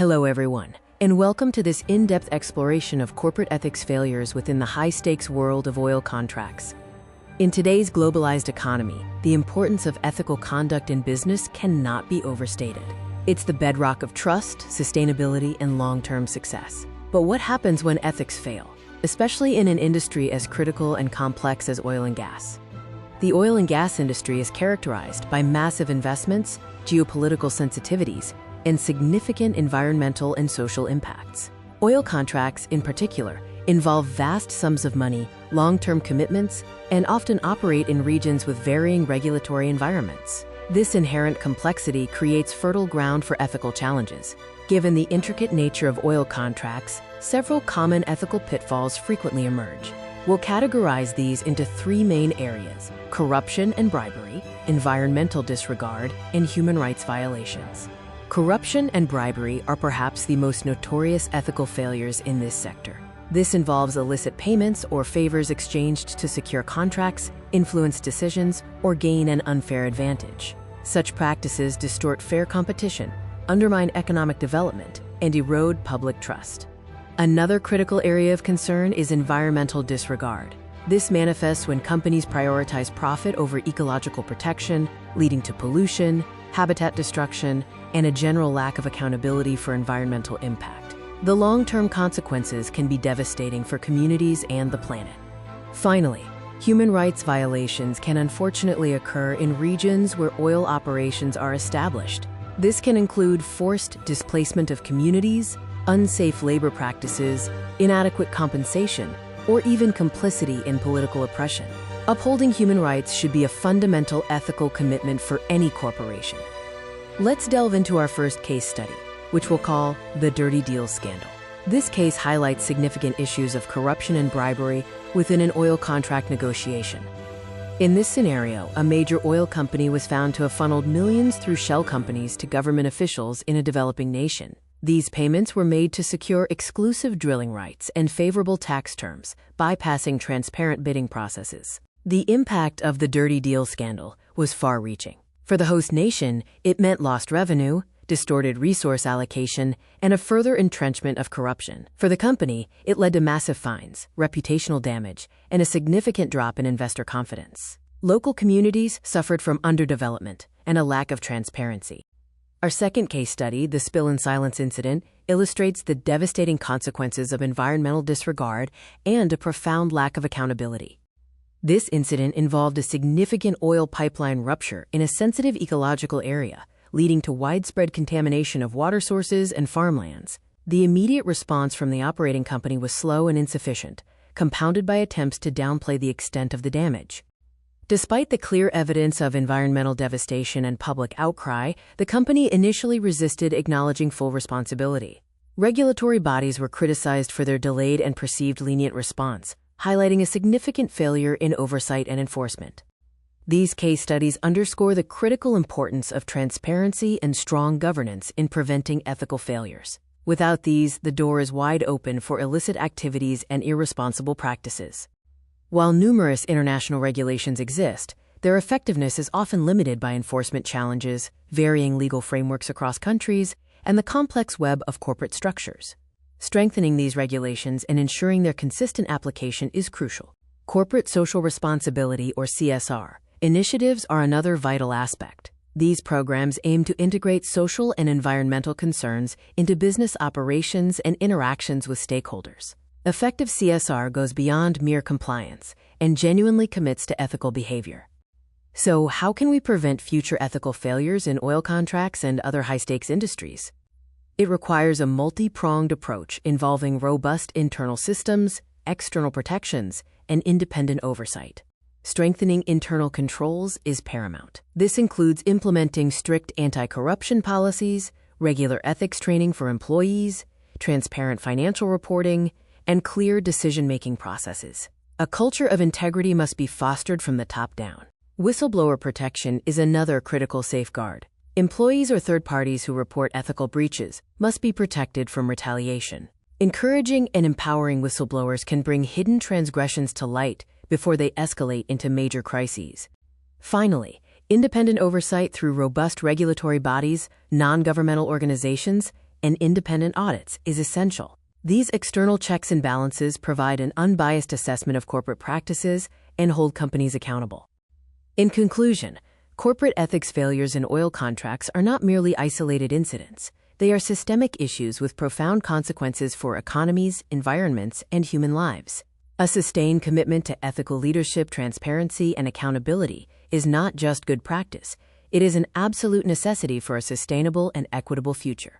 Hello everyone, and welcome to this in-depth exploration of corporate ethics failures within the high-stakes world of oil contracts. In today's globalized economy, the importance of ethical conduct in business cannot be overstated. It's the bedrock of trust, sustainability, and long-term success. But what happens when ethics fail, especially in an industry as critical and complex as oil and gas? The oil and gas industry is characterized by massive investments, geopolitical sensitivities, and significant environmental and social impacts. Oil contracts, in particular, involve vast sums of money, long-term commitments, and often operate in regions with varying regulatory environments. This inherent complexity creates fertile ground for ethical challenges. Given the intricate nature of oil contracts, several common ethical pitfalls frequently emerge. We'll categorize these into three main areas: corruption and bribery, environmental disregard, and human rights violations. Corruption and bribery are perhaps the most notorious ethical failures in this sector. This involves illicit payments or favors exchanged to secure contracts, influence decisions, or gain an unfair advantage. Such practices distort fair competition, undermine economic development, and erode public trust. Another critical area of concern is environmental disregard. This manifests when companies prioritize profit over ecological protection, leading to pollution, habitat destruction, and a general lack of accountability for environmental impact. The long-term consequences can be devastating for communities and the planet. Finally, human rights violations can unfortunately occur in regions where oil operations are established. This can include forced displacement of communities, unsafe labor practices, inadequate compensation, or even complicity in political oppression. Upholding human rights should be a fundamental ethical commitment for any corporation. Let's delve into our first case study, which we'll call the Dirty Deals Scandal. This case highlights significant issues of corruption and bribery within an oil contract negotiation. In this scenario, a major oil company was found to have funneled millions through shell companies to government officials in a developing nation. These payments were made to secure exclusive drilling rights and favorable tax terms, bypassing transparent bidding processes. The impact of the Dirty Deal Scandal was far-reaching. For the host nation, it meant lost revenue, distorted resource allocation, and a further entrenchment of corruption. For the company, it led to massive fines, reputational damage, and a significant drop in investor confidence. Local communities suffered from underdevelopment and a lack of transparency. Our second case study, the Spill and Silence incident, illustrates the devastating consequences of environmental disregard and a profound lack of accountability. This incident involved a significant oil pipeline rupture in a sensitive ecological area, leading to widespread contamination of water sources and farmlands. The immediate response from the operating company was slow and insufficient, compounded by attempts to downplay the extent of the damage. Despite the clear evidence of environmental devastation and public outcry, the company initially resisted acknowledging full responsibility. Regulatory bodies were criticized for their delayed and perceived lenient response, highlighting a significant failure in oversight and enforcement. These case studies underscore the critical importance of transparency and strong governance in preventing ethical failures. Without these, the door is wide open for illicit activities and irresponsible practices. While numerous international regulations exist, their effectiveness is often limited by enforcement challenges, varying legal frameworks across countries, and the complex web of corporate structures. Strengthening these regulations and ensuring their consistent application is crucial. Corporate social responsibility, or CSR, initiatives are another vital aspect. These programs aim to integrate social and environmental concerns into business operations and interactions with stakeholders. Effective CSR goes beyond mere compliance and genuinely commits to ethical behavior. So, how can we prevent future ethical failures in oil contracts and other high-stakes industries? It requires a multi-pronged approach involving robust internal systems, external protections, and independent oversight. Strengthening internal controls is paramount. This includes implementing strict anti-corruption policies, regular ethics training for employees, transparent financial reporting, and clear decision-making processes. A culture of integrity must be fostered from the top down. Whistleblower protection is another critical safeguard. Employees or third parties who report ethical breaches must be protected from retaliation. Encouraging and empowering whistleblowers can bring hidden transgressions to light before they escalate into major crises. Finally, independent oversight through robust regulatory bodies, non-governmental organizations, and independent audits is essential. These external checks and balances provide an unbiased assessment of corporate practices and hold companies accountable. In conclusion, corporate ethics failures in oil contracts are not merely isolated incidents. They are systemic issues with profound consequences for economies, environments, and human lives. A sustained commitment to ethical leadership, transparency, and accountability is not just good practice. It is an absolute necessity for a sustainable and equitable future.